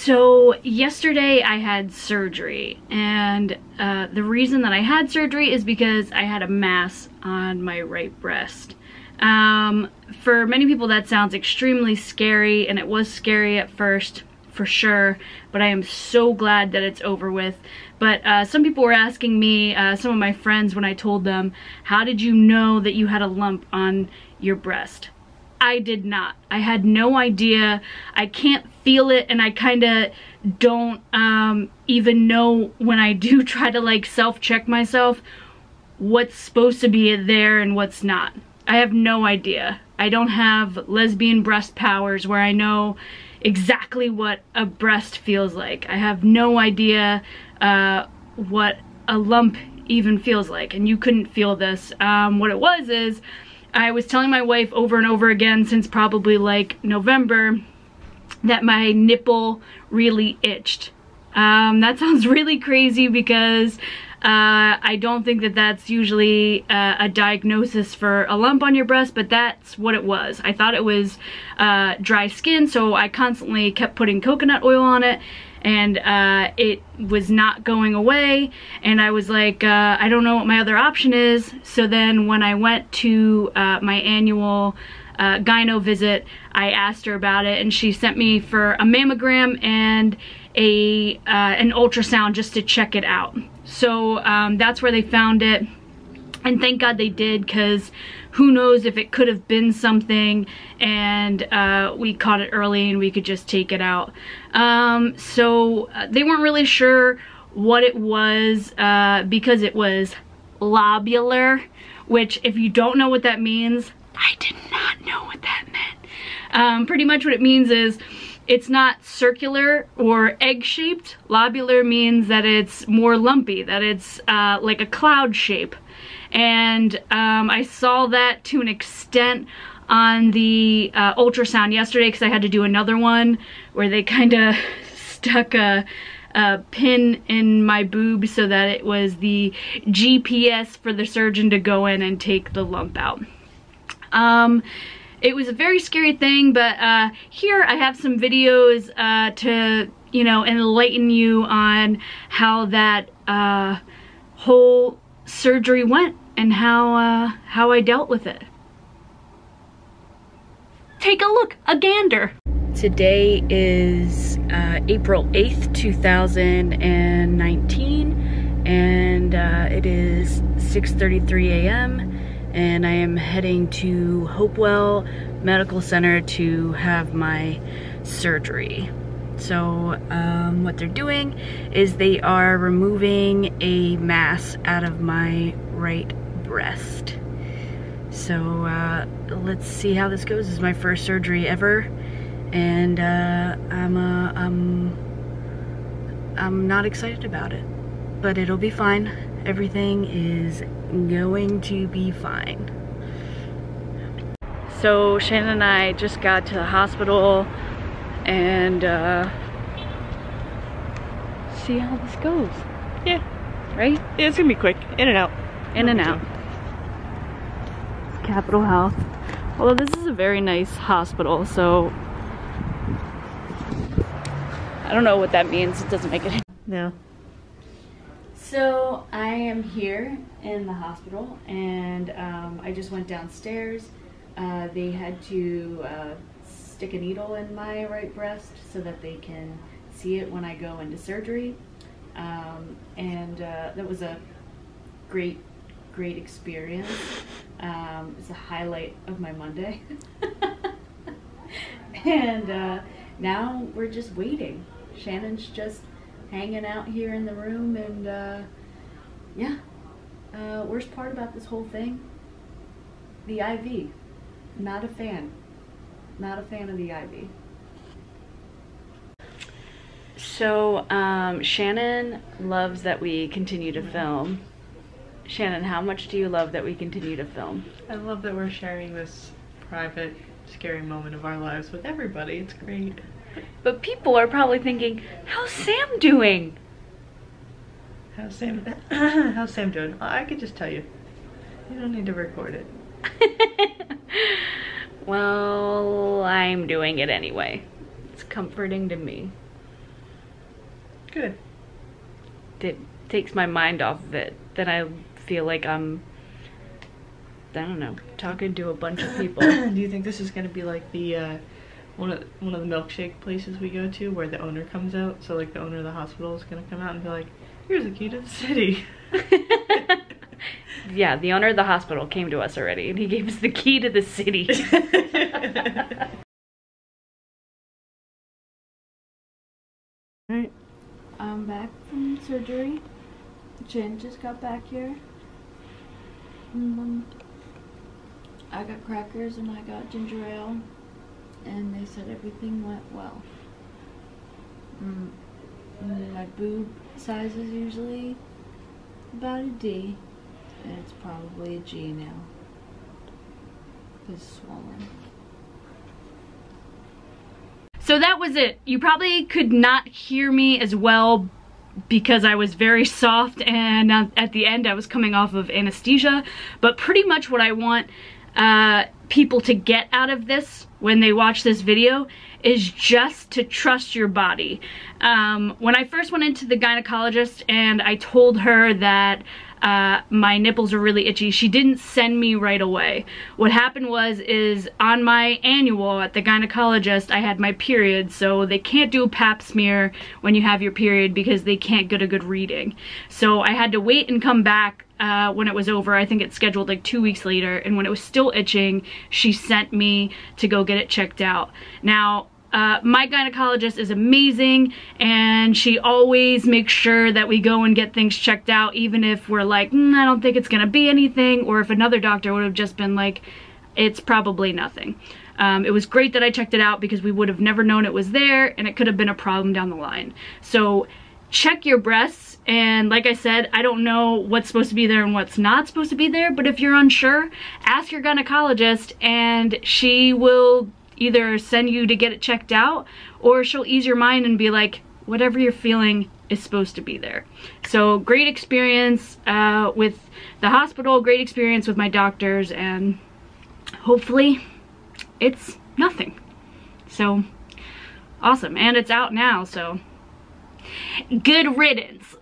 So yesterday I had surgery, and the reason that I had surgery is because I had a mass on my right breast. For many people that sounds extremely scary, and it was scary at first, for sure, but I am so glad that it's over with. But some people were asking me, some of my friends, when I told them, how did you know that you had a lump on your breast? I did not. I had no idea. I can't feel it, and I kind of don't even know when I do try to like self-check myself what's supposed to be there and what's not. I have no idea. I don't have lesbian breast powers where I know exactly what a breast feels like. I have no idea what a lump even feels like, and you couldn't feel this. What it was is, I was telling my wife over and over again since probably like November that my nipple really itched. That sounds really crazy because I don't think that that's usually a diagnosis for a lump on your breast, but that's what it was. I thought it was dry skin, so I constantly kept putting coconut oil on it, and it was not going away, and I was like, I don't know what my other option is. So then when I went to my annual gyno visit, I asked her about it, and she sent me for a mammogram and an ultrasound just to check it out. So that's where they found it, and thank God they did, because who knows if it could have been something and we caught it early and we could just take it out. So they weren't really sure what it was because it was lobular, which if you don't know what that means, I did not know what that meant. Pretty much what it means is it's not circular or egg-shaped. Lobular means that it's more lumpy, that it's like a cloud shape. And I saw that to an extent on the ultrasound yesterday, because I had to do another one where they kind of stuck a pin in my boob so that it was the GPS for the surgeon to go in and take the lump out. It was a very scary thing, but here I have some videos to, you know, enlighten you on how that whole surgery went and how I dealt with it. Take a look, a gander. Today is April 8th, 2019, and it is 6:33 a.m. and I am heading to Hopewell Medical Center to have my surgery. So what they're doing is they are removing a mass out of my right breast. So let's see how this goes. This is my first surgery ever, and I'm not excited about it, but it'll be fine. Everything is going to be fine. So Shannon and I just got to the hospital, and see how this goes. Yeah. Right? Yeah, it's gonna be quick. In and out. In and out. Capital Health. Although this is a very nice hospital, so I don't know what that means. It doesn't make it. No. So I am here in the hospital, and I just went downstairs. They had to stick a needle in my right breast so that they can see it when I go into surgery. That was a great experience. It's a highlight of my Monday. And now we're just waiting. Shannon's just hanging out here in the room, and yeah. Worst part about this whole thing, the IV. Not a fan. Not a fan of the IV. So Shannon loves that we continue to film. Shannon, how much do you love that we continue to film? I love that we're sharing this private, scary moment of our lives with everybody. It's great. But people are probably thinking, how's Sam doing? How's Sam doing? Well, I could just tell you. You don't need to record it. Well, I'm doing it anyway. It's comforting to me. Good. It takes my mind off of it. Then I feel like I'm, I don't know, talking to a bunch of people. Do you think this is gonna be like the one of the milkshake places we go to where the owner comes out? So like the owner of the hospital is gonna come out and be like, here's the key to the city. Yeah, the owner of the hospital came to us already and he gave us the key to the city. Alright, I'm back from surgery. Jen just got back here. I got crackers and I got ginger ale, and they said everything went well. My boob size is usually about a D, and it's probably a G now. It's swollen. So that was it. You probably could not hear me as well because I was very soft, and at the end I was coming off of anesthesia. But pretty much what I want people to get out of this when they watch this video is just to trust your body. When I first went into the gynecologist and I told her that my nipples are really itchy, she didn't send me right away. What happened is on my annual at the gynecologist, I had my period, so they can't do a pap smear when you have your period because they can't get a good reading. So I had to wait and come back when it was over. I think it's scheduled like 2 weeks later, and when it was still itching, she sent me to go get it checked out. Now, my gynecologist is amazing, and she always makes sure that we go and get things checked out, even if we're like, I don't think it's gonna be anything, or if another doctor would have just been like, it's probably nothing. It was great that I checked it out because we would have never known it was there, and it could have been a problem down the line. So check your breasts, and like I said, I don't know what's supposed to be there and what's not supposed to be there, but if you're unsure, ask your gynecologist, and she will either send you to get it checked out, or she'll ease your mind and be like, whatever you're feeling is supposed to be there. So great experience with the hospital, great experience with my doctors, and hopefully it's nothing. So awesome, and it's out now, so good riddance.